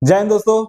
जय हिंद दोस्तों।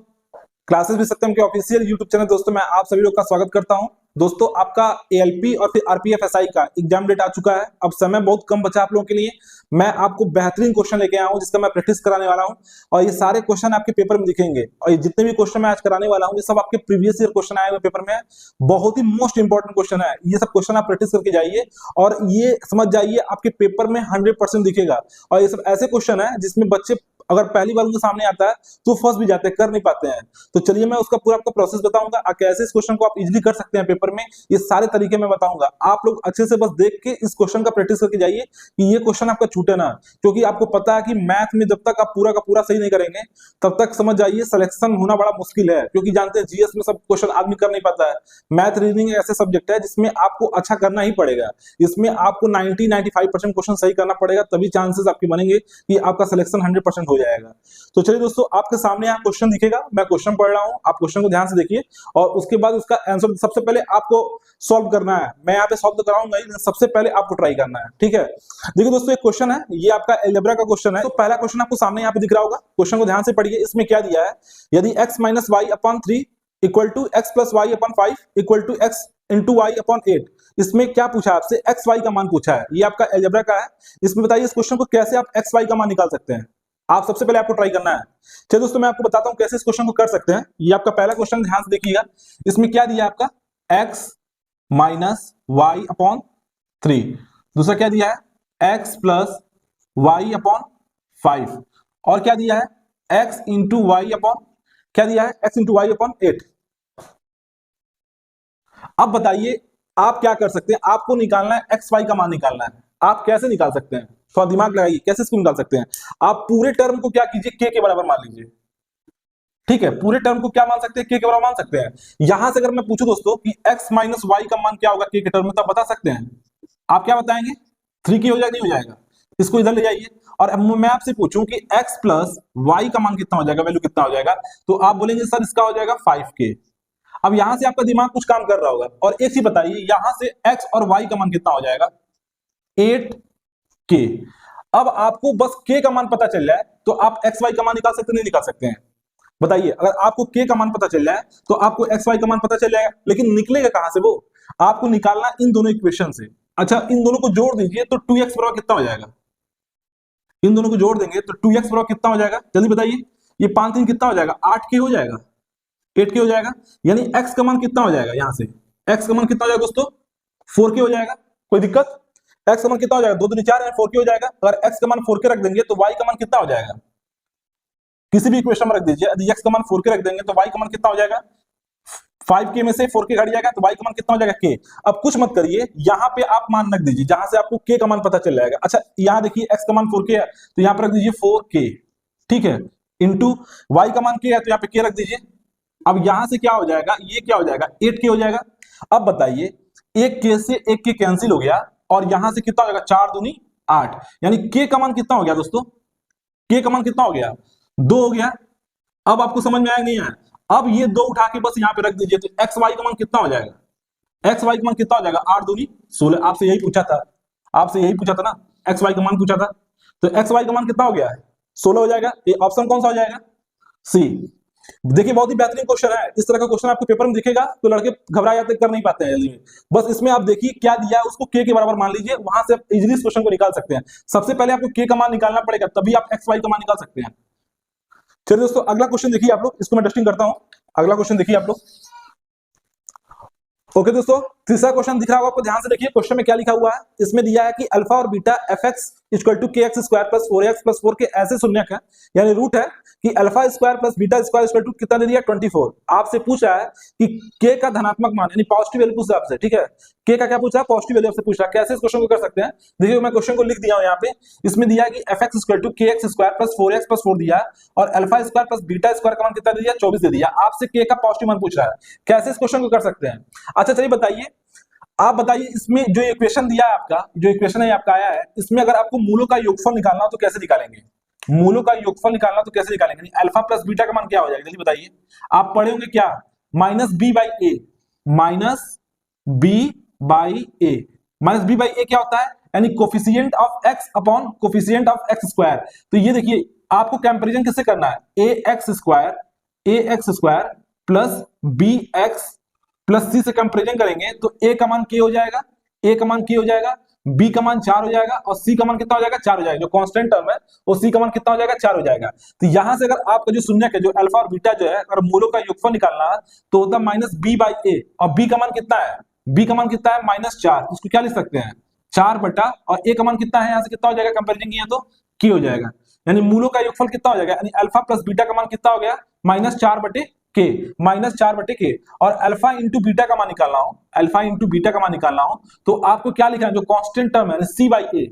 क्लासेस भी सत्यम के ऑफिशियल यूट्यूब चैनल दोस्तों मैं आप सभी लोग का स्वागत करता हूं। दोस्तों आपका एएलपी और फिर आरपीएफ एसआई का एग्जाम डेट आ चुका है। अब समय बहुत कम बचा आप लोगों के लिए। मैं आपको बेहतरीन क्वेश्चन लेके आया हूं जिसका मैं प्रैक्टिस कराने वाला हूं और ये सारे क्वेश्चन आपके पेपर में दिखेंगे। और ये जितने भी क्वेश्चन मैं आज कराने वाला हूं ये सब आपके प्रीवियस ईयर क्वेश्चन आए हुए पेपर में। बहुत ही मोस्ट इंपॉर्टेंट क्वेश्चन है। ये सब क्वेश्चन आप प्रैक्टिस करके जाइए और ये समझ जाइए आपके पेपर में 100% दिखेगा। और ये सब ऐसे क्वेश्चन है जिसमें बच्चे अगर पहली बार उनके सामने आता है तो फंस भी जाते हैं, कर नहीं पाते हैं। तो चलिए मैं उसका पूरा आपको प्रोसेस बताऊंगा, कैसे इस क्वेश्चन को आप इजीली कर सकते हैं पेपर में। ये सारे तरीके मैं बताऊंगा। आप लोग अच्छे से बस देख के इस क्वेश्चन का प्रैक्टिस करके जाइए कि ये क्वेश्चन आपका छूटे ना। क्योंकि आपको पता है कि मैथ में जब तक आप पूरा का पूरा सही नहीं करेंगे तब तक समझ जाइए सिलेक्शन होना बड़ा मुश्किल है। क्योंकि जानते हैं जीएस में सब क्वेश्चन आदमी कर नहीं पाता है। मैथ रीजनिंग ऐसे सब्जेक्ट है जिसमें आपको अच्छा करना ही पड़ेगा। इसमें आपको 90-95% क्वेश्चन सही करना पड़ेगा, तभी चांसेस आपके बनेंगे कि आपका सिलेक्शन 100% हो जाएगा। तो चलिए दोस्तों आपके सामने यहाँ क्वेश्चन दिखेगा, मैं क्वेश्चन पढ़ रहा हूँ, आप क्वेश्चन को ध्यान से देखिए और उसके बाद उसका आंसर सबसे पहले आपको सॉल्व करना है। मैं यहाँ पे सॉल्व तो कराऊंगा ही, सबसे पहले आपको ट्राई करना है, ठीक है। देखिए दोस्तों एक क्वेश्चन है, ये आपका अलजेब्रा का क्वेश्चन है। तो पहला क्वेश्चन आपको सामने यहाँ पे दिख रहा होगा, क्वेश्चन को ध्यान से पढ़िए। इसमें क्या दिया है, यदि x minus y upon 3 equal to x plus y upon 5 equal to x into y upon 8, इसमें क्या पूछा है आपसे, एक्स वाई का मान पूछा है। ये आपका अलजेब्रा का है। इसमें बताइए इस क्वेश्चन को कैसे आप एक्स वाई का मान निकाल सकते हैं। आप सबसे पहले आपको ट्राई करना है। चलिए दोस्तों मैं आपको बताता हूं कैसे इस क्वेश्चन को कर सकते हैं। ये आपका पहला क्वेश्चन, ध्यान से देखिएगा। इसमें क्या दिया है आपका, x माइनस वाई अपॉन 3। दूसरा क्या दिया है, x प्लस वाई अपॉन 5। और क्या दिया है, x इंटू वाई अपॉन, क्या दिया है, x इंटू वाई अपॉन 8। अब बताइए आप क्या कर सकते हैं। आपको निकालना है एक्स वाई का मान निकालना है। आप कैसे निकाल सकते हैं, थोड़ा दिमाग लगाइए, कैसे इसको निकाल सकते हैं। आप पूरे टर्म को क्या कीजिए, के के बराबर मान लीजिए, ठीक है। पूरे टर्म को क्या मान सकते हैं, के बराबर मान सकते हैं। यहां से अगर मैं पूछूं दोस्तों कि x माइनस वाई का मान क्या होगा के टर्म में, तो आप बता सकते हैं। आप क्या बताएंगे, 3 की हो जाएगा, नहीं हो जाएगा। इसको इधर ले जाइए और अब मैं आपसे पूछूं कि x प्लस वाई का मान कितना हो जाएगा, वैल्यू कितना हो जाएगा, तो आप बोलेंगे सर इसका हो जाएगा 5k। अब यहां से आपका दिमाग कुछ काम कर रहा होगा। और एक चीज बताइए, यहां से x और y का मान कितना हो जाएगा, 8k। अब आपको बस k का मान पता चल जाए तो आप एक्स वाई का मान निकाल सकते, नहीं निकाल सकते हैं। बताइए, अगर आपको k का मान पता चल जाए तो आपको एक्स वाई का मान पता चल जाएगा, लेकिन निकलेगा कहां से वो, आपको निकालना इन दोनों इक्वेशन से। अच्छा, इन दोनों को जोड़ दीजिए तो 2x बराबर कितना हो जाएगा। इन दोनों को जोड़ देंगे तो 2x बराबर कितना हो जाएगा, जल्दी बताइए। ये 5 3 कितना हो जाएगा, 8k हो जाएगा, 8k हो जाएगा। यानी x का मान कितना हो जाएगा, यहां से x का मान कितना हो जाएगा दोस्तों, 4k हो जाएगा। कोई दिक्कत, x का मान कितना हो जाएगा, 2 2 4 है, 4k हो जाएगा। अगर x का मान 4k रख देंगे तो y का मान कितना हो जाएगा, किसी भी इक्वेशन में रख दीजिए। यदि x का मान 4k रख देंगे तो y का मान कितना हो जाएगा, 5k में से 4k घट जाएगा तो y का मान कितना हो जाएगा, k। अब कुछ मत करिए, यहां पे आप मान रख दीजिए जहां से आपको k का मान पता चल जाएगा। अच्छा यहां देखिए x का मान 4k है तो यहां पर रख दीजिए 4k, ठीक है, इंटू y का मान k है तो यहां पे k रख दीजिए। अब यहां से क्या हो जाएगा, ये क्या हो जाएगा, 8k हो जाएगा। अब बताइए, एक k से एक k कैंसिल हो गया और यहां से कितना हो जाएगा, 4 दूनी 8, यानी k का मान कितना हो गया दोस्तों, k का मान कितना हो गया, 2 हो गया। अब आपको समझ में आया नहीं आया, अब ये 2 उठा के बस यहां पे रख दीजिए तो एक्स वाई का मान कितना हो जाएगा, एक्स वाई का मान कितना हो जाएगा, 8 दूनी 16। आपसे यही पूछा था, आपसे यही पूछा था ना, एक्स वाई का मान पूछा था। तो एक्स वाई का मान कितना हो गया है, 16 हो जाएगा। ये ऑप्शन कौन सा हो जाएगा, सी। देखिए बहुत ही बेहतरीन क्वेश्चन है। इस तरह का क्वेश्चन आपको पेपर में दिखेगा तो लड़के घबरा जाते, कर नहीं पाते हैं जल्दी में। बस इसमें आप देखिए क्या दिया है, उसको के बराबर मान लीजिए, वहां से आप इजीली इस क्वेश्चन को निकाल सकते हैं। सबसे पहले आपको के का मान निकालना पड़ेगा, तभी आप एक्स वाई का मान निकाल सकते हैं। चलिए दोस्तों अगला क्वेश्चन देखिए आप लोग, इसको मैं डस्टिंग करता हूं। अगला क्वेश्चन देखिए आप लोग। ओके दोस्तों, तीसरा क्वेश्चन दिख रहा होगा आपको, ध्यान से देखिए। क्वेश्चन में क्या लिखा हुआ है, इसमें दिया है कि अल्फा और beta f x equal to के x square plus 4x plus 4 के ऐसे शून्यक है, यानी रूट है कि alpha square plus beta square equal to कितना दे दिया, 24। आपसे पूछा है कि के का धनात्मक मान यानी पॉजिटिव वैल्यू पूछा आपसे, ठीक है। के का क्या पूछा, पॉजिटिव वैल्यू आपसे पूछा। कैसे इस क्वेश्चन को कर सकते हैं, देखिए मैं क्वेश्चन को लिख दिया हूं यहाँ पे। इसमें दिया है कि एफ एक्स इक्वल टू के x square plus 4x plus 4 दिया और alpha square plus beta square का मान कितना दे दिया, 24 दे दिया। आपसे के का पॉजिटिव मान पूछ रहा है, कैसे इस क्वेश्चन को कर सकते हैं। अच्छा चलिए बताइए, आप बताइए इसमें जो इक्वेशन दिया है आपका, जो इक्वेशन है आपका आया है, इसमें अगर आपको मूलों का योगफल निकालना हो तो कैसे निकालेंगे, मूलों का योगफल निकालना तो कैसे निकालेंगे। अल्फा प्लस बीटा का मान क्या हो जाएगा, जल्दी बताइए। आप पढ़े होंगे क्या, minus b by a, minus b by a. Minus b by a क्या होता है, यानी coefficient of x upon coefficient of x square. तो ये देखिए आपको कंपैरिजन किससे करना है, a x square a x square plus b x plus c से कंपेरिजन करेंगे तो ए का मान के हो जाएगा, ए का मान के हो जाएगा, बी का मान 4 हो जाएगा और सी का मान कितना हो जाएगा 4 हो जाएगा। जो कांस्टेंट टर्म है वो सी का मान कितना हो जाएगा 4 हो जाएगा। तो यहां से अगर आपका जो शून्य है जो अल्फा और बीटा जो है अगर मूलों का योगफल निकालना है तो होता माइनस बी बाई ए, और बी का मान कितना है, बी का मान कितना है -4, उसको क्या लिख सकते हैं 4 बटा, और ए का मान कितना है यहाँ से कितना हो जाएगा कंपेरिजन किया तो के हो जाएगा। यानी मूलों का योगफल कितना हो जाएगा, यानी अल्फा प्लस बीटा का मान कितना हो गया -4 बटे के, -4 बटे के। और अल्फा इंटू बीटा का मान निकालना हो, अल्फा इंटू बीटा का मान निकालना हो तो आपको क्या लिखना है, जो कांस्टेंट टर्म है सी बाई ए,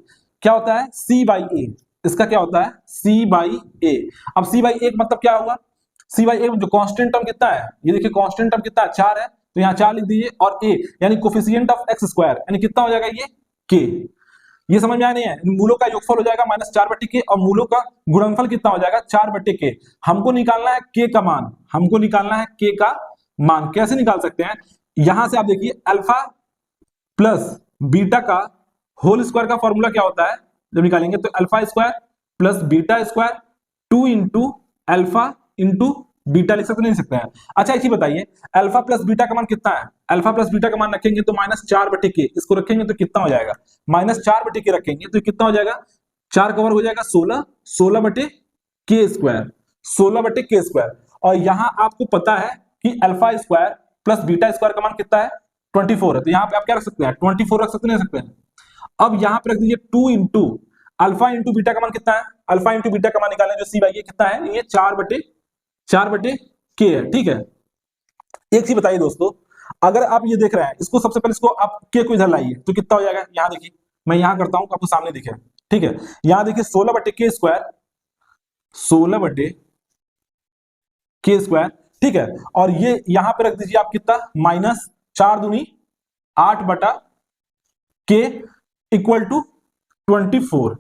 क्या होता है सी बाई ए, इसका क्या होता है सी बाई ए। अब सी बाई ए मतलब क्या होगा, सी बाई ए जो कांस्टेंट टर्म कितना है, ये देखिए कांस्टेंट टर्म कितना है 4 है, तो यहाँ 4 लिख दीजिए, और ए यानी कोफिशिएंट ऑफ एक्स स्क्वायर यानी कितना हो जाएगा ये के। ये समझ में आया नहीं है, मूलों का योगफल हो जाएगा -4 बटे के और मूलों का गुणनफल कितना हो जाएगा 4 बटे के। हमको निकालना है के का मान, हमको निकालना है के का मान। कैसे निकाल सकते हैं, यहां से आप देखिए अल्फा प्लस बीटा का होल स्क्वायर का फॉर्मूला क्या होता है, जब निकालेंगे तो alpha square plus beta square 2 into alpha into beta लिख सकते नहीं सकते हैं। अच्छा एक चीज बताइए, अल्फा प्लस बीटा का मान कितना है, अल्फा प्लस बीटा का मान रखेंगे तो -4 बटे के, इसको रखेंगे तो कितना हो जाएगा -4 बटे के रखेंगे तो कितना हो जाएगा 4 कवर हो जाएगा 16, 16 बटे के स्क्वायर, 16 बटे के स्क्वायर। और यहां आपको पता है कि alpha square plus beta square का मान कितना है 24 है, तो यहाँ पे आप क्या रख सकते हैं 24 रख सकते नहीं सकते हैं। अब यहां पे रख दीजिए 2 इंटू अल्फा इंटू बीटा का मान कितना है, अल्फा इंटू बीटा का मान निकालें जो सी बाई कितना है, ये 4 बटे के है, ठीक है। एक चीज बताइए दोस्तों, अगर आप ये देख रहे हैं इसको सबसे पहले इसको आप के को इधर लाइए तो कितना हो जाएगा, यहां देखिए मैं यहां करता हूं आपको सामने दिखे, ठीक है। यहां देखिए 16 बटे के स्क्वायर, 16 बटे के स्क्वायर, ठीक है। और ये यहां पे रख दीजिए आप कितना -4 दूनी 8 बटा के इक्वल टू 24।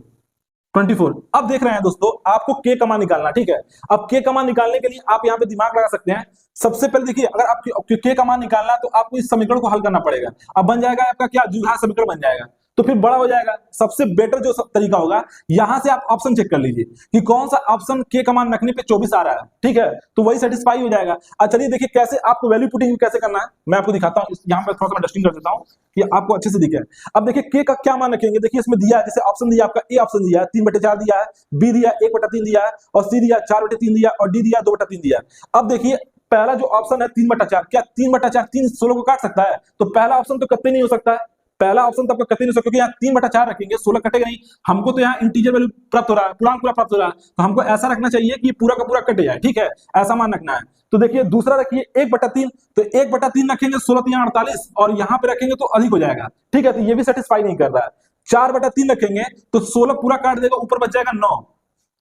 अब देख रहे हैं दोस्तों आपको के का मान निकालना, ठीक है। अब के का मान निकालने के लिए आप यहाँ पे दिमाग लगा सकते हैं। सबसे पहले देखिए अगर आपको के का मान निकालना है तो आपको इस समीकरण को हल करना पड़ेगा। अब बन जाएगा आपका क्या द्विघात समीकरण बन जाएगा, तो फिर बड़ा हो जाएगा। सबसे बेटर जो तरीका होगा यहां से आप ऑप्शन चेक कर लीजिए कि कौन सा ऑप्शन के का मान रखने पे 24 आ रहा है, ठीक है, तो वही सेटिस्फाई हो जाएगा। अच्छा चलिए देखिए कैसे आपको वैल्यू पुटिंग कैसे करना है, मैं आपको दिखाता हूं। यहाँ पे थोड़ा सा मैं डस्टिंग कर देता हूं कि आपको अच्छे से दिखे। अब देखिए के का क्या मान रखेंगे, देखिए इसमें दिया है, जैसे ऑप्शन दिया आपका ए ऑप्शन दिया है 3/4 दिया है, बी दिया 1/3 दिया है, और सी दिया 4/3 दिया, और डी दिया 2/3 दिया। अब देखिए पहला जो ऑप्शन है 3/4, क्या 3/4 3 16 को काट सकता है, तो पहला ऑप्शन तो कतई नहीं हो सकता है, पहला ऑप्शन तो आपका कतई नहीं हो सकता, क्योंकि यहाँ 3/4 रखेंगे 16 कटेगा नहीं। हमको तो यहाँ इंटीजर वैल्यू प्राप्त हो रहा है, पूर्णांक पूरा प्राप्त हो रहा है, तो हमको ऐसा रखना चाहिए कि पूरा का पूरा कट जाए, ठीक है, ऐसा मान रखना है। तो देखिए दूसरा रखिए 1/3, तो 1/3 रखेंगे 16 3 48, और यहाँ पे रखेंगे तो अधिक हो जाएगा, ठीक है, तो ये भी सेटिस्फाई नहीं कर रहा है। 4/3 रखेंगे तो 16 पूरा काट देगा, ऊपर बच जाएगा 9,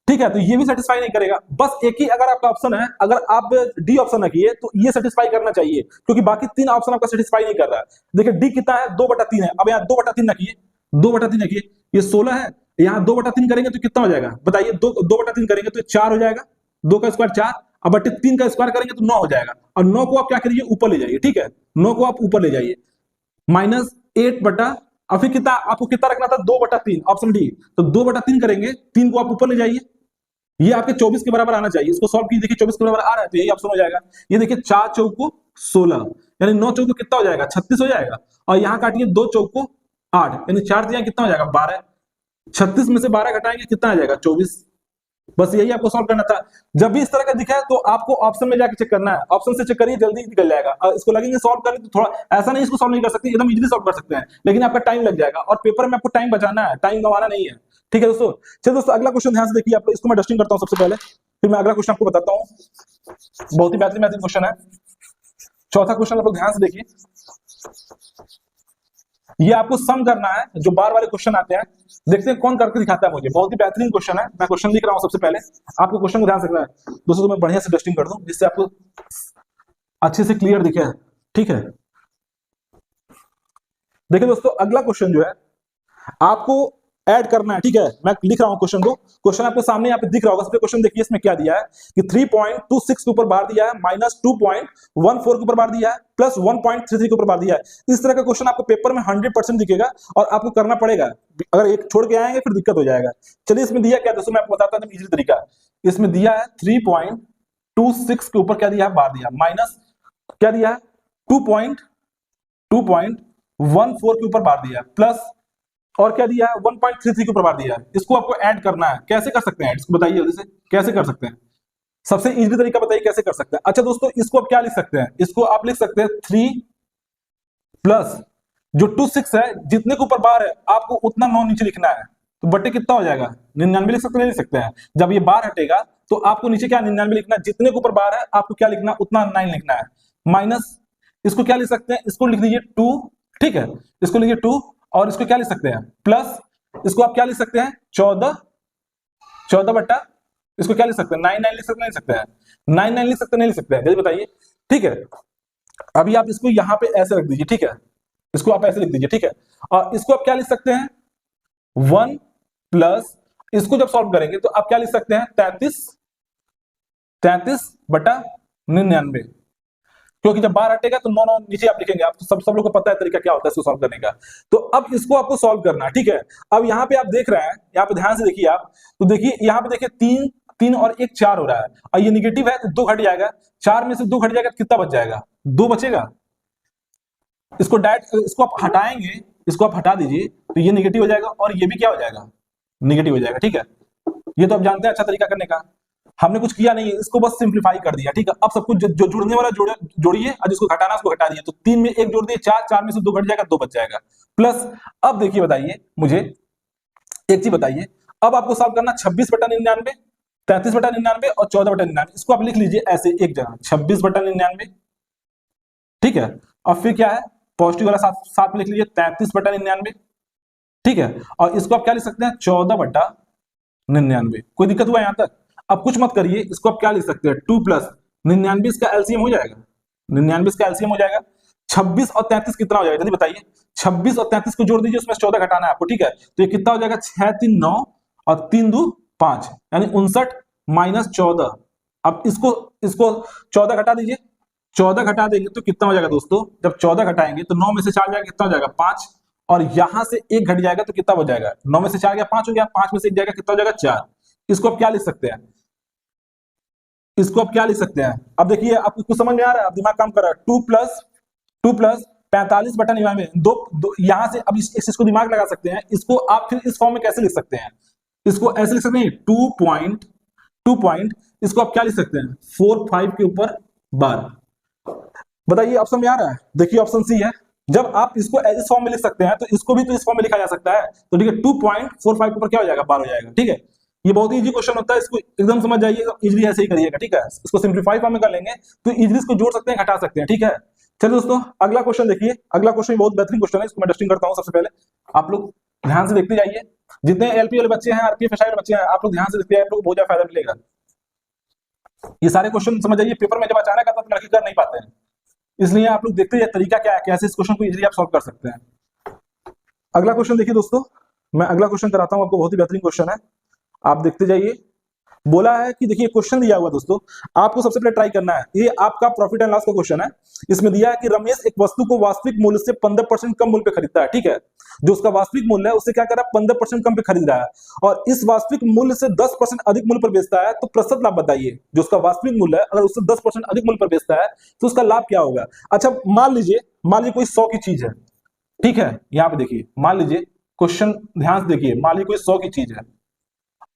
ठीक है, तो ये भी सेटिस्फाई नहीं करेगा। बस एक ही अगर आपका ऑप्शन है, अगर आप डी ऑप्शन रखिए तो ये सेटिस्फाई करना चाहिए, क्योंकि बाकी 3 ऑप्शन आपका सेटिस्फाई नहीं कर रहा है। देखिए डी कितना है 2/3 है, अब यहाँ 2/3 रखिए, 2/3 रखिए, ये 16 है, यहाँ 2/3 करेंगे तो कितना हो जाएगा बताइए, 2/3 करेंगे तो 4 हो जाएगा, 2 का स्क्वायर 4, अब बटे 3 का स्क्वायर करेंगे तो 9 हो जाएगा, और 9 को आप क्या करिए ऊपर ले जाइए, ठीक है, 9 को आप ऊपर ले जाइए, -8 बटा, और फिर कितना आपको कितना रखना था 2/3 ऑप्शन डी, तो 2/3 करेंगे, 3 को आप ऊपर ले जाइए, ये आपके 24 के बराबर आना चाहिए। इसको सॉल्व कीजिए, देखिए 24 के बराबर आ रहा है तो यही ऑप्शन हो जाएगा। ये देखिए 4 चौको 16, यानी 9 चौको कितना हो जाएगा 36 हो जाएगा, और यहां काटिए 2 चौको 8, यानी 4 दिया कितना हो जाएगा 12, 36 में से 12 घटाएंगे कितना आ जाएगा 24। बस यही आपको सॉल्व करना था। जब भी इस तरह का दिखा है तो आपको ऑप्शन में जाके चेक करना है, ऑप्शन से चेक करिए जल्दी निकल जाएगा। और इसको लगेंगे सॉल्व करने तो थोड़ा ऐसा नहीं इसको सॉल्व नहीं कर सकते, एकदम इजीली सॉल्व कर सकते हैं, लेकिन आपका टाइम लग जाएगा, और पेपर में आपको टाइम बचाना है, टाइम गंवाना नहीं है, ठीक है दोस्तों। चलिए दोस्तों अगला क्वेश्चन ध्यान से देखिए, आप इसको मैं डस्टिंग करता हूं सबसे पहले, फिर मैं अगला क्वेश्चन आपको बताता हूं। बहुत ही बेहतरीन क्वेश्चन है, चौथा क्वेश्चन आप लोग ध्यान से देखिए। ये आपको सम करना है, जो बार वाले क्वेश्चन आते हैं, देखते हैं कौन करके दिखाता है मुझे। बहुत ही बेहतरीन क्वेश्चन है, मैं क्वेश्चन लिख रहा हूं, सबसे पहले आपको क्वेश्चन को ध्यान से रखना है दोस्तों, तो मैं बढ़िया से डस्टिंग कर दूं जिससे आपको अच्छे से क्लियर दिखे, ठीक है। देखिए दोस्तों अगला क्वेश्चन जो है आपको ऐड करना है, ठीक है, मैं लिख रहा हूं क्वेश्चन को, क्वेश्चन आपको सामने यहाँ पे दिख रहा होगा। सबसे क्वेश्चन देखिए इसमें क्या दिया है कि 3.26 के ऊपर बार दिया है, -2.14 के ऊपर बार दिया है, +1.33 के ऊपर बार दिया है। इस तरह का क्वेश्चन आपको पेपर में 100% दिखेगा, और आपको करना पड़ेगा, अगर एक छोड़ के आएंगे फिर दिक्कत हो जाएगा। चलिए इसमें दिया क्या दोस्तों, मैं आपको बताता हूं इजी तरीका। इसमें दिया है 3.26 0.26 के ऊपर क्या दिया है, बार दिया, माइनस क्या दिया है 2.14 के ऊपर बार दिया है, प्लस और क्या दिया है 1.33 के ऊपर बार दिया है। इसको आपको ऐड करना है, कैसे कर सकते हैं इसको बताइए जल्दी से, कैसे कर सकते हैं, सबसे इजी तरीका बताइए कैसे कर सकते हैं। अच्छा दोस्तों, इसको आप क्या लिख सकते हैं, इसको आप लिख सकते हैं 3 प्लस जो 26 है, जितने के ऊपर बार है आपको उतना 9 नीचे लिखना है, तो बटे कितना हो जाएगा 99 लिख सकते हैं, नहीं लिख सकते हैं। जब ये बार हटेगा तो आपको नीचे क्या 99 लिखना है, जितने के ऊपर बार है आपको क्या लिखना, उतना 9 लिखना है, माइनस इसको क्या लिख सकते हैं, इसको लिख दीजिए 2, ठीक है, इसको लिखिए 2, और इसको क्या लिख सकते हैं प्लस, इसको आप क्या लिख सकते हैं 14 बट्टा, इसको क्या लिख सकते हैं 9 लिख सकते हैं, नहीं सकते हैं 9 लिख सकते हैं, नहीं लिख सकते हैं, जल्दी बताइए, ठीक है। अभी आप इसको यहाँ पे ऐसे रख दीजिए, ठीक है, इसको आप ऐसे लिख दीजिए, ठीक है, और इसको आप क्या लिख सकते हैं 1 प्लस, इसको जब सॉल्व करेंगे तो आप क्या लिख सकते हैं 33 बटा 99, क्योंकि जब बार हटेगा तो 9 नीचे आप लिखेंगे, आपको सब लोग को पता है तरीका क्या होता है इसको सॉल्व करने का। तो अब इसको आपको सॉल्व करना है, ठीक है। अब यहाँ पे आप देख रहे हैं, यहाँ पे ध्यान से देखिए आप, तो देखिए यहाँ पे देखिए 3 और 1 4 हो रहा है, और ये निगेटिव है तो 2 घट जाएगा, 4 में से 2 घट जाएगा, कितना बच जाएगा 2 बचेगा। इसको डायरेक्ट इसको आप हटाएंगे, इसको आप हटा दीजिए तो ये निगेटिव हो जाएगा, और ये भी क्या हो जाएगा निगेटिव हो जाएगा, ठीक है। ये तो आप जानते हैं अच्छा तरीका करने का, हमने कुछ किया नहीं है, इसको बस सिंप्लीफाई कर दिया, ठीक है। अब सब कुछ जो जुड़ने वाला जोड़िए, और जिसको घटाना उसको घटा दिए, तो 3 में 1 जोड़ दिए 4 में से 2 घट जाएगा, 2 बच जाएगा, प्लस अब देखिए बताइए मुझे एक चीज बताइए, अब आपको सॉल्व करना 26 बटा 99, 33 बटा 99 और 14 बटा 99, इसको आप लिख लीजिए ऐसे एक जगह 26 बटा 99, ठीक है, और फिर क्या है पॉजिटिव वाला साथ में लिख लीजिए 33 बटा 99, ठीक है, और इसको आप क्या लिख सकते हैं 14 बटा 99। कोई दिक्कत हुआ यहाँ तक? अब कुछ मत करिए, इसको आप क्या लिख सकते हैं 2 प्लस 99 इसका एलसीएम हो जाएगा, 99 इसका एलसीएम हो जाएगा, 26 और 33 कितना हो जाएगा जल्दी बताइए, 26 और 33 को जोड़ दीजिए, उसमें 14 घटाना है आपको, ठीक है, तो ये कितना हो जाएगा 6 3 9 और 3 2 5, यानी 59 माइनस 14। अब इसको 14 घटा दीजिए, 14 घटा देंगे तो कितना हो जाएगा दोस्तों, जब 14 घटाएंगे तो 9 में से 4 जाएगा, कितना हो जाएगा 5, और यहां से 1 घट जाएगा तो कितना हो जाएगा, 9 में से 4 गया 5 हो गया, 5 में से 1 जाएगा कितना हो जाएगा 4। इसको आप क्या लिख सकते हैं, इसको आप क्या लिख सकते हैं, अब देखिए आपको कुछ समझ में आ रहा है, आप दिमाग काम कर रहा है, 2 प्लस 45 बटा 99, दो यहां से अब इस इसको दिमाग लगा सकते हैं, इसको आप फिर इस फॉर्म में कैसे लिख सकते हैं, इसको ऐसे लिख सकते हैं 2 पॉइंट, इसको आप क्या लिख सकते हैं 4 5 के ऊपर बार। बताइए ऑप्शन में आ रहा है, देखिए ऑप्शन सी है, जब आप इसको इस फॉर्म में लिख सकते हैं तो इसको भी तो इस फॉर्म में लिखा जा सकता है, तो ठीक है 2.45 के ऊपर क्या हो जाएगा बार हो जाएगा, ठीक है। ये बहुत ही इजी क्वेश्चन होता है, इसको एकदम समझ जाइएगा, इजीली ऐसे ही करिएगा, ठीक है। इसको सिंप्लीफाई फॉर्म में कर लेंगे तो इजीली इसको जोड़ सकते हैं घटा सकते हैं, ठीक है। चलिए दोस्तों अगला क्वेश्चन देखिए, अगला क्वेश्चन बहुत बेहतरीन क्वेश्चन है, इसको मैं डस्टिंग करता हूं सबसे पहले, आप लोग ध्यान से देखते जाइए, जितने एलपी वाले बच्चे हैं, आरपीएफ एसआई वाले बच्चे हैं, आप लोग ध्यान से देखते हैं, आप लोग को बहुत ज्यादा फायदा मिलेगा। ये सारे क्वेश्चन समझ जाइए, पेपर में जब अचानक आता है तो लड़के कर नहीं पाते हैं, इसलिए आप लोग देखते जाइए तरीका क्या है, कैसे इस क्वेश्चन को इजीली आप सॉल्व कर सकते हैं। अगला क्वेश्चन देखिए दोस्तों, मैं अगला क्वेश्चन कराता हूं आपको, बहुत ही बेहतरीन क्वेश्चन है, आप देखते जाइए। बोला है कि देखिए क्वेश्चन दिया हुआ दोस्तों, आपको सबसे पहले ट्राई करना है, ये आपका प्रॉफिट एंड लॉस का क्वेश्चन है। इसमें दिया है कि रमेश एक वस्तु को वास्तविक मूल्य से 15% कम मूल्य पे खरीदता है, ठीक है, जो उसका वास्तविक मूल्य है उससे क्या कर रहा है 15% कम पे खरीद रहा है, और इस वास्तविक मूल्य से 10% अधिक मूल्य पर बेचता है, तो प्रतिशत लाभ बताइए। जो उसका वास्तविक मूल्य है अगर उससे 10% अधिक मूल्य पर बेचता है तो उसका लाभ क्या होगा। अच्छा मान लीजिए कोई 100 की चीज है, ठीक है, यहाँ पे देखिए मान लीजिए क्वेश्चन ध्यान से देखिए, मान लीजिए कोई 100 की चीज है,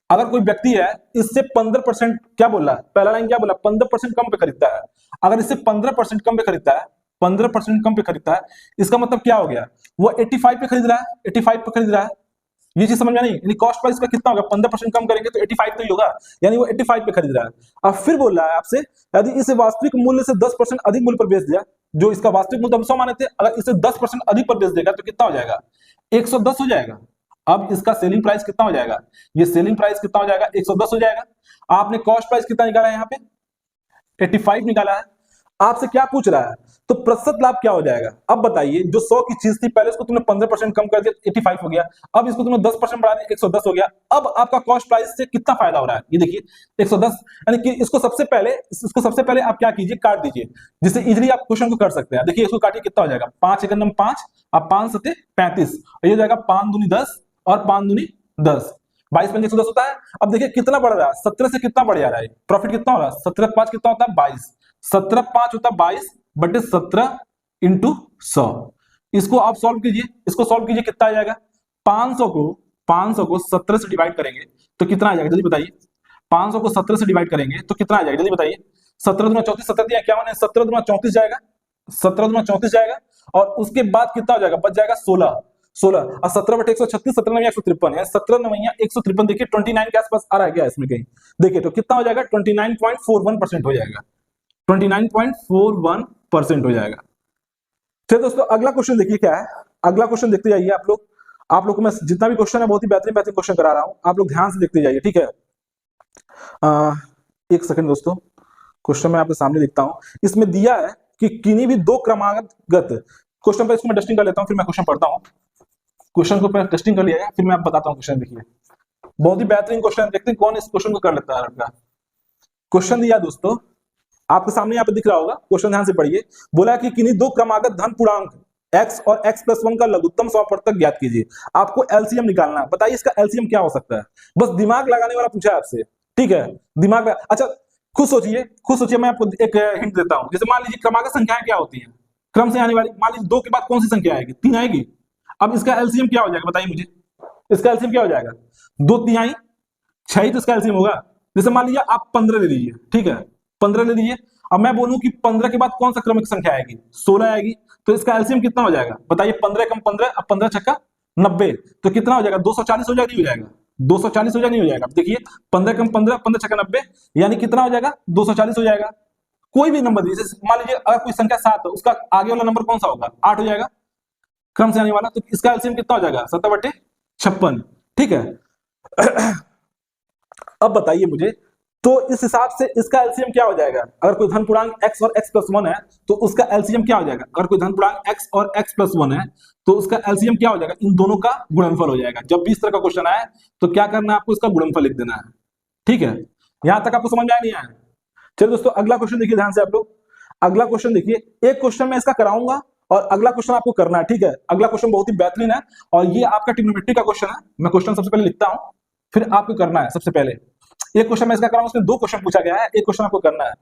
अगर कोई व्यक्ति है इससे 15% क्या बोला, पहला लाइन क्या बोला 15% कम पे खरीदता है, अगर इससे 15% कम पे खरीदता है, 15% कम पे खरीदता है, इसका मतलब क्या हो गया, वो 85 पे खरीद रहा है, 85 पे खरीद रहा है, ये चीज समझ में नहीं, यानी कॉस्ट प्राइस का कितना होगा 15% कम करेंगे तो 85 तो ही होगा, यानी वो 85 पे खरीद रहा है। अब फिर बोल रहा है आपसे यदि इसे वास्तविक मूल्य से 10% अधिक मूल्य पर बेच दिया, जो इसका वास्तविक मूल्य हम 100 माने थे, अगर इसे 10% अधिक पर बेच देगा तो कितना हो जाएगा 110 हो जाएगा। अब इसका सेलिंग प्राइस कितना हो जाएगा, ये सेलिंग प्राइस कितना हो जाएगा 110 हो जाएगा। आपने कॉस्ट प्राइस कितना निकाला है यहाँ पे 85 निकाला है, आपसे क्या पूछ रहा है तो प्रतिशत लाभ क्या हो जाएगा। अब बताइए जो 100 की चीज थी पहले उसको तुमने 15% कम कर दिया 85 हो गया, अब इसको तुमने 10% बढ़ा दिया 110 हो गया, अब आपका कॉस्ट प्राइस से कितना फायदा हो रहा है ये देखिए 110, यानी कि इसको सबसे पहले आप क्या कीजिए काट दीजिए, जिससे इजीली आप क्वेश्चन को कर सकते हैं। देखिए इसको काटिए कितना हो जाएगा 5 एकम 5 और 5 सते 35, ये हो जाएगा 5 दूनी 10 और 5 दूनी 10, 22 पंजे 110 होता है। अब देखिए कितना बढ़ रहा है, 17 से कितना बढ़ जा रहा है, प्रॉफिट कितना हो रहा है, 17 5 कितना होता है 22, 17 5 होता है 22 बटे 17 इंटू 100। इसको आप सॉल्व कीजिए, इसको सॉल्व कीजिए, कितना आ जाएगा, 500 को 17 से डिवाइड करेंगे तो कितना आ जाएगा, जल्दी बताइए। 500 को 17 से डिवाइड करेंगे तो कितना आ जाएगा, जल्दी बताइए। 17 दूना 34, 17 दिया 51 है, 17 दूना 34 जाएगा, 17 दूना 34 जाएगा, और उसके बाद कितना हो जाएगा, बच जाएगा 16 और 17 बटे 136, 17 नवैया 153 है, 17 नवैया 153, देखिए 29 के आसपास आ रहा है क्या इसमें कहीं, देखिए तो कितना हो जाएगा, 29.41% हो जाएगा, 29.41% हो जाएगा। चलिए दोस्तों अगला क्वेश्चन देखिए क्या है, अगला क्वेश्चन देखते जाइए आप लोग को मैं जितना भी क्वेश्चन है बहुत ही बेहतरीन बेहतरीन क्वेश्चन करा रहा हूं, आप लोग ध्यान से देखते जाइए, ठीक है। एक सेकंड दोस्तों, क्वेश्चन मैं आपके सामने लिखता हूं। इसमें दिया है कि किन्हीं भी दो क्रमागत क्वेश्चन पर, इसको मैं डस्टिंग कर लेता हूं फिर मैं क्वेश्चन पढ़ता हूं। क्वेश्चन को पहले टेस्टिंग कर लिया है, फिर मैं आपको बताता हूँ क्वेश्चन। देखिए बहुत ही बेहतरीन क्वेश्चन, देखते हैं कौन इस क्वेश्चन को कर लेता है लड़का। क्वेश्चन दिया दोस्तों आपके सामने यहाँ पे दिख रहा होगा, क्वेश्चन ध्यान से पढ़िए। बोला कि किन्हीं दो क्रमागत धन पूर्णांक x और x+1 का लघुत्तम समापवर्तक ज्ञात कीजिए। आपको एलसीएम निकालना है, बताइए इसका एलसीएम क्या हो सकता है, बस दिमाग लगाने वाला पूछा है आपसे, ठीक है। दिमाग अच्छा खुद सोचिए, मैं आपको एक हिंट देता हूं। जैसे मान लीजिए क्रमागत संख्याएं क्या होती हैं, क्रम से आने वाली, मान लीजिए 2 के बाद कौन सी संख्या आएगी, 3 आएगी। अब इसका एलसीएम क्या हो जाएगा, बताइए मुझे, इसका एलसीएम क्या हो जाएगा, 2 तिहाई 6 ही तो इसका एलसीएम होगा। जैसे मान लीजिए आप 15 ले लीजिए, ठीक है, 15 ले लीजिए। अब मैं बोलूं कि 15 के बाद कौन सा क्रमिक संख्या आएगी, 16 आएगी, तो इसका एलसीएम कितना हो जाएगा, बताइए। 15 कम 15, अब 15 छक्का 90, तो कितना हो जाएगा, 240 हो जाएगा, नहीं हो जाएगा, 240 हो जाएगा, नहीं हो जाएगा। देखिए 15 कम 15, 15 छक्का 90, यानी कितना हो जाएगा, 240 हो जाएगा। कोई भी नंबर दीजिए, मान लीजिए अगर कोई संख्या 7 है, उसका आगे वाला नंबर कौन सा होगा, 8 हो जाएगा, क्रम से आने वाला, तो इसका एलसीएम कितना हो जाएगा, 7/56, ठीक है। अब बताइए मुझे, तो इस हिसाब से इसका एलसीएम क्या हो जाएगा, अगर कोई धन पूर्णांक x और x+1 है तो उसका एलसीएम क्या हो जाएगा, अगर कोई धन पूर्णांक x और x+1 है तो उसका एलसीएम क्या हो जाएगा, इन दोनों का गुणनफल हो जाएगा। जब भी इस तरह का क्वेश्चन आए तो क्या करना है आपको, इसका गुणनफल लिख देना है, ठीक है। यहां तक आपको समझ में आया, नहीं आया। चलिए दोस्तों अगला क्वेश्चन देखिए ध्यान से आप लोग, अगला क्वेश्चन देखिए, एक क्वेश्चन मैं इसका कराऊंगा और अगला क्वेश्चन आपको करना है, ठीक है। अगला क्वेश्चन बहुत ही बेहतरीन है और ये आपका ट्रिग्नोमेट्री का क्वेश्चन है। मैं क्वेश्चन सबसे पहले लिखता हूं, फिर आपको करना है। सबसे पहले एक क्वेश्चन मैं इसका कर रहा हूं, उसमें 2 क्वेश्चन पूछा गया है, एक क्वेश्चन आपको करना है।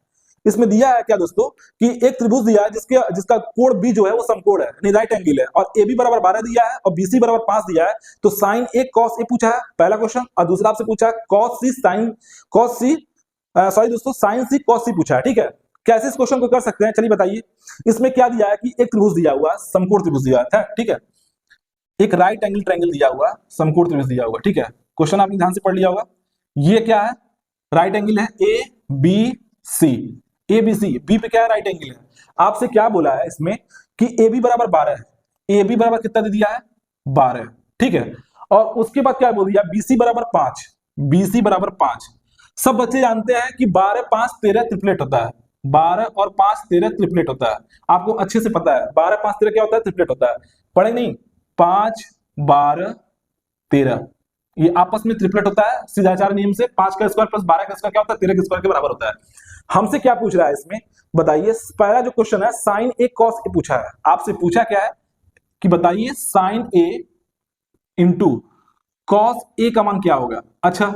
इसमें दिया है क्या दोस्तों कि एक त्रिभुज दिया है जिसका कोण बी जो है वो समकोण है, यानी राइट एंगल है, और ए बी बराबर 12 दिया है और बीसी बराबर 5 दिया है। तो साइन ए कॉस ए पूछा है पहला क्वेश्चन, और दूसरा आपसे पूछा है साइन सी कॉस सी पूछा है, ठीक है। कैसे इस क्वेश्चन को कर सकते हैं, चलिए बताइए। इसमें क्या दिया है कि एक त्रिभुज दिया हुआ, समकोण त्रिभुज दिया है, ठीक है, एक राइट एंगल ट्रायंगल दिया हुआ, समकोण त्रिभुज दिया हुआ, ठीक है। क्वेश्चन आपने ध्यान से पढ़ लिया होगा। ये क्या है, राइट एंगल है A B C, A B C, B पे क्या है, राइट एंगल है। आपसे क्या बोला है इसमें कि ए बी बराबर 12 है, ए बी बराबर कितना दे दिया है, 12, ठीक है। और उसके बाद क्या बोल दिया, बीसी बराबर 5, बीसी बराबर 5। सब बच्चे जानते हैं कि 12 5 13 ट्रिपलेट होता है, 12 और 5 13 ट्रिपलेट होता है, आपको अच्छे से पता है 12 5 13 क्या होता है, ट्रिपलेट होता है, पढ़े नहीं। 5 12 13 ये आपस में ट्रिपलेट होता है सीधाचार नियम से, 5 का स्क्वायर प्लस 12 का स्क्वायर क्या होता है, 13 के स्क्वायर के बराबर होता है। हमसे क्या पूछ रहा है इसमें, बताइए। पहला जो क्वेश्चन है साइन ए कॉस ए पूछा है, आपसे पूछा क्या है कि बताइए sign A into cos A का मान क्या होगा। अच्छा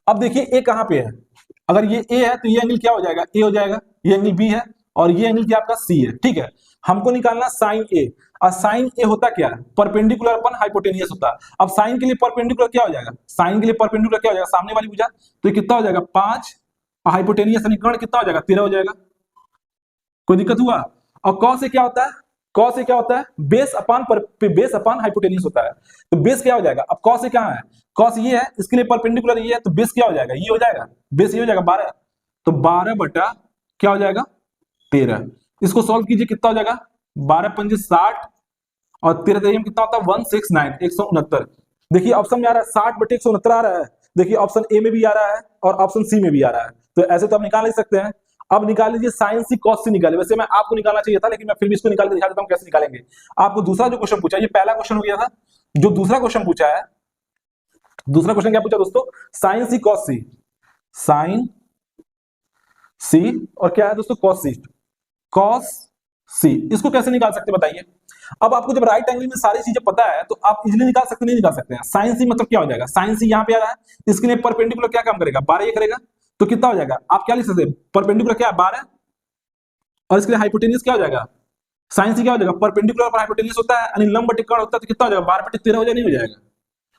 अब देखिए ए कहां पे है, अगर ये ए है तो ये एंगल क्या हो जाएगा, ए हो जाएगा, ये एंगल बी है और ये एंगल क्या आपका सी है, ठीक है। हमको निकालना साइन ए, और साइन ए होता क्या है, परपेंडिकुलर अपन हाइपोटेनियस होता है। अब साइन के लिए परपेंडिकुलर क्या हो जाएगा, साइन के लिए परपेंडिकुलर क्या हो जाएगा, सामने वाली भुजा, तो ये कितना हो जाएगा 5, और हाइपोटेनियस समीकरण कितना हो जाएगा 13 हो जाएगा। कोई दिक्कत हुआ। और कॉस से क्या होता है, कॉस से क्या होता है, बेस अपान हाइपोटेनियस होता है, तो बेस क्या हो जाएगा। अब कॉस से क्या है, कॉस ये है, इसके लिए परपेंडिकुलर ये है, तो बेस क्या हो जाएगा, ये हो जाएगा, बेस ये हो जाएगा 12, तो 12 बटा क्या हो जाएगा 13। इसको सॉल्व कीजिए, कितना हो जाएगा 12 पंजे 60 और 13 में कितना होता है 169 169। देखिए ऑप्शन में आ रहा है 60 बटे 169 आ रहा है, देखिए ऑप्शन ए में भी आ रहा है और ऑप्शन सी में भी आ रहा है, तो ऐसे तो आप निकाल ही सकते हैं। अब निकाल लीजिए साइन सी कॉस सी निकाले, वैसे मैं आपको निकालना चाहिए था लेकिन मैं फिर भी इसको निकाल के दिखा देता हूं कैसे निकालेंगे। आपको दूसरा जो क्वेश्चन पूछा, ये पहला क्वेश्चन हो गया था, जो दूसरा क्वेश्चन पूछा है, दूसरा क्वेश्चन क्या पूछा दोस्तों, साइन सी कॉस सी, साइन सी और क्या है दोस्तों कॉस सी, कॉस सी। इसको कैसे निकाल सकते बताइए। अब आपको जब राइट एंगल में सारी चीजें पता है तो आप इजीली निकाल सकते नहीं निकाल सकते हैं। साइन सी मतलब क्या हो जाएगा, साइन सी यहाँ पे आ रहा है, इसके लिए परपेंडिकुलर क्या काम करेगा, 12 ये करेगा, तो कितना हो जाएगा, आप क्या लिख सकते हैं, परपेंडिकुलर क्या है 12, और इसके लिए हाइपोटेन्यूज क्या हो जाएगा, साइन सी क्या हो जाएगा, परपेंडिकुलर पर हाइपोटेन्यूज होता है यानी लंब बटे कोण होता है, तो कितना हो जाएगा 12/13 हो जाएगा, नहीं हो जाएगा।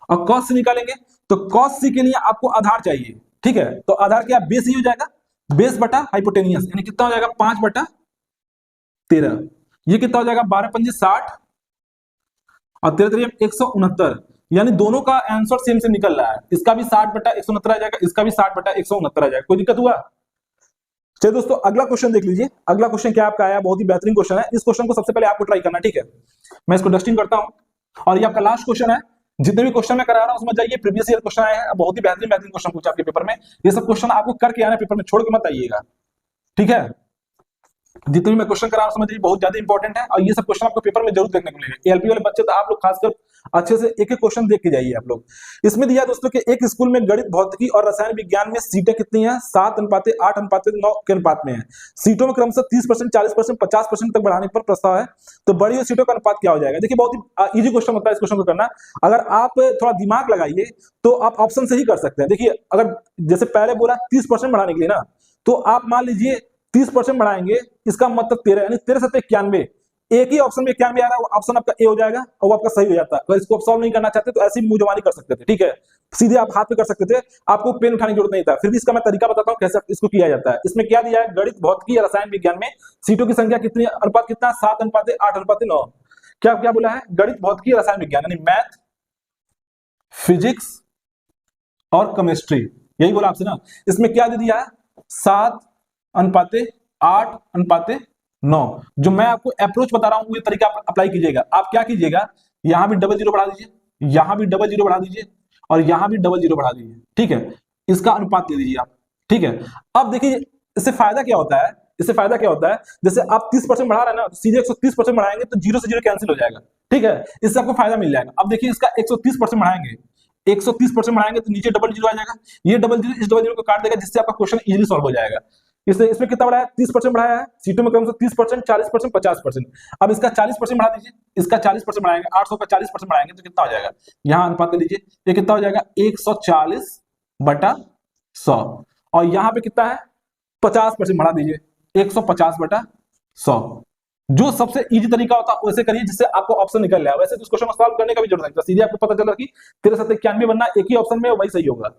और कॉस सी निकालेंगे तो कॉस सी के लिए आपको आधार चाहिए, ठीक है, तो आधार क्या, बेस ही हो जाएगा, बेस बटा हाइपोटेनियस, यानी कितना हो जाएगा 5/13, ये कितना हो जाएगा 12×5 60 और 13×3 169, यानी दोनों का आंसर सेम सेम निकल रहा है, इसका भी 60/169 आ जाएगा, इसका भी 60/169 आ जाएगा। कोई दिक्कत हुआ? चलिए दोस्तों अगला क्वेश्चन देख लीजिए। अगला क्वेश्चन क्या आपका आया, बहुत ही बेहतरीन क्वेश्चन है। इस क्वेश्चन को सबसे पहले आपको ट्राई करना, ठीक है, मैं इसको डस्टिंग करता हूं और ये आपका लास्ट क्वेश्चन है। जितने भी क्वेश्चन मैं करा रहा हूं उसमें जाइए, प्रीवियस ईयर क्वेश्चन आए हैं, बहुत ही बेहतरीन बेहतरीन क्वेश्चन पूछा आपके पेपर में, ये सब क्वेश्चन आपको करके आना, पेपर में छोड़ के मत आइएगा, ठीक है। जितने भी मैं क्वेश्चन करा रहा हूं समझिए बहुत ज्यादा इंपॉर्टेंट है और ये सब क्वेश्चन आपको पेपर में जरूर देखने को मिलेगा। एएलपी वाले बच्चे तो आप लोग खासकर अच्छे से एक एक क्वेश्चन देख के जाइए आप लोग। इसमें दिया दोस्तों कि एक स्कूल में गणित, भौतिकी और रसायन विज्ञान में सीटें कितनी हैं, 7:8:9 के अनुपात में है। सीटों में क्रमशः 30%, 40%, 50% तक बढ़ाने पर प्रस्ताव है, तो बड़ी हुई सीटों का अनुपात क्या हो जाएगा। देखिए बहुत ही इजी क्वेश्चन होता है इस क्वेश्चन को करना, अगर आप थोड़ा दिमाग लगाइए तो आप ऑप्शन से ही कर सकते हैं। देखिए अगर जैसे पहले बोला 30% बढ़ाने के लिए ना, तो आप मान लीजिए 30% बढ़ाएंगे, इसका मतलब 13, यानी 13 × 91, एक ही ऑप्शन में 91 आ रहा है, ऑप्शन आपका ए हो जाएगा और वो आपका सही हो जाता है। अगर इसको आप सॉल्व नहीं करना चाहते तो ऐसी मुंहजबानी कर सकते थे, ठीक है, सीधे आप हाथ पे कर सकते थे, आपको पेन उठाने की जरूरत नहीं था। फिर भी इसका मैं तरीका बताता हूं कैसे इसको किया जाता है। इसमें क्या दिया है, गणित, भौतिकी या रसायन विज्ञान में सीटों की संख्या कितनी, अनुपात कितना, 7:8:9। क्या क्या बोला है, गणित, भौतिकी, रसायन विज्ञान यानी मैथ, फिजिक्स और केमिस्ट्री, यही बोला आपसे ना। इसमें क्या दे दिया है, 7:8:9। जो मैं आपको अप्रोच बता रहा हूं ये तरीका आप अप्लाई कीजिएगा। आप क्या कीजिएगा, यहां भी डबल जीरो बढ़ा दीजिए, यहां भी डबल जीरो बढ़ा दीजिए और यहां भी डबल जीरो बढ़ा दीजिए, ठीक है, इसका अनुपात ले लीजिए आप, ठीक है। अब देखिए इससे फायदा क्या होता है, इससे फायदा क्या होता है, जैसे आप 30% बढ़ा रहे हैं ना, तो सीधे 130% बढ़ाएंगे तो जीरो से जीरो कैंसिल हो जाएगा, ठीक है, इससे आपको फायदा मिल जाएगा। अब देखिए इसका 130% बढ़ाएंगे, 130% बढ़ाएंगे तो नीचे डबल जीरो आ जाएगा, ये डबल जीरो इस डबल जीरो को काट देगा, जिससे आपका क्वेश्चन इजीली सॉल्व हो जाएगा। इसमें कितना बढ़ाया, 30% बढ़ाया है, सीटों में क्रम से 30%, 40%, 50%। अब इसका 40% बढ़ा दीजिए, इसका 40% बढ़ाएंगे, 800 का 40% बढ़ाएंगे तो कितना हो जाएगा, यहां अनुपात ले लीजिए, ये कितना हो जाएगा 140/100, और यहां पे कितना है 50% बढ़ा दीजिए, 150/100। जो सबसे इजी तरीका होता है वैसे करिए जिससे आपको ऑप्शन निकल जाए। वैसे तो इस क्वेश्चन को सॉल्व करने का भी जरूरत नहीं, सीधे आपको पता चला कि 13×7=91 बनना, एक ही ऑप्शन में वही सही होगा।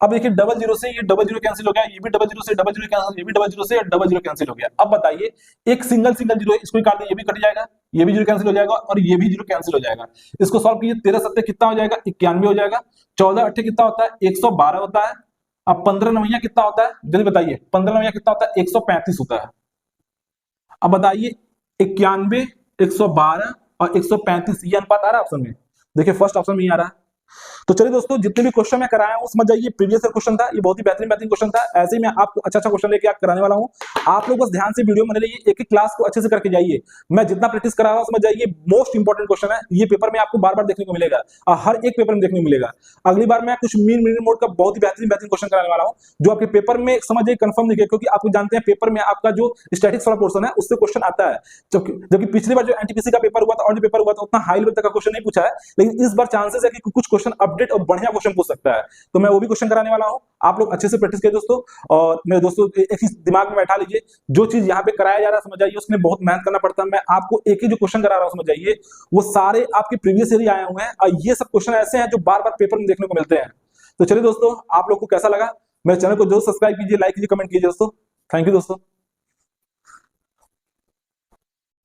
अब देखिए डबल जीरो से ये डबल जीरो कैंसिल हो गया, ये भी डबल जीरो से डबल जीरो कैंसिल, ये भी डबल जीरो से डबल जीरो कैंसिल हो गया। अब बताइए एक सिंगल जीरो है, इसको काट दे, ये भी कट जाएगा, ये भी जीरो कैंसिल हो जाएगा और ये भी जीरो कैंसिल हो जाएगा। इसको सॉल्व कीजिए, 13×7 कितना हो जाएगा 91 हो जाएगा, 14×8 कितना होता है 112 होता है। अब 15×9 कितना होता है, जल्दी बताइए, 15×9 कितना होता है 135 होता है। अब बताइए 91, 112 और 135, ये अनुपात आ रहा है ऑप्शन में, देखिए फर्स्ट ऑप्शन में ही आ रहा है। तो चलिए दोस्तों जितने भी क्वेश्चन मैं कराया हूं समझ जाइए, प्रीवियस ईयर क्वेश्चन था, ये बहुत ही बेहतरीन बेहतरीन क्वेश्चन था। ऐसे ही मैं आपको अच्छा अच्छा क्वेश्चन लेके आप कराने वाला हूं, आप लोग बस ध्यान से वीडियो बना लीजिए, एक एक क्लास को अच्छे से करके जाइए। मैं जितना प्रैक्टिस करा रहा हूं समझ जाइए, मोस्ट इंपॉर्टेंट क्वेश्चन है, ये पेपर में आपको बार बार देखने को मिलेगा और हर एक पेपर में देखने को मिलेगा। अगली बार मैं कुछ मीन मोड का बहुत ही बेहतरीन बेहतरीन क्वेश्चन कराने वाला हूं, जो आपके पेपर में समझ जाइए कंफर्म दिखे, क्योंकि आपको जानते हैं पेपर में आपका जो स्टैटिक्स वाला पोर्शन है उससे क्वेश्चन आता है, जबकि पिछली बार जो एनटीपीसी का पेपर हुआ था और जो पेपर हुआ था उतना हाई लेवल तक का क्वेश्चन नहीं पूछा है, लेकिन इस बार चांसेस है कि कुछ क्वेश्चन अपडेट और बढ़िया क्वेश्चन पूछ सकता है, तो मैं वो भी क्वेश्चन कराने वाला हूं। आप लोग अच्छे से प्रैक्टिस करिए दोस्तों, और मेरे दोस्तों एक चीज दिमाग में बैठा लीजिए, जो चीज यहाँ पे कराया जा रहा है समझ जाइए उसमें बहुत मेहनत करना पड़ता है। मैं आपको एक ही जो क्वेश्चन करा रहा हूं समझ जाइए, वो सारे आपके प्रीवियस ईयर ही आए हुए हैं और ये सब क्वेश्चन ऐसे हैं जो बार बार पेपर में देखने को मिलते हैं। तो चलिए दोस्तों, आप लोग को कैसा लगा, मेरे चैनल को जरूर सब्सक्राइब कीजिए, लाइक कीजिए, कमेंट कीजिए दोस्तों। थैंक यू दोस्तों।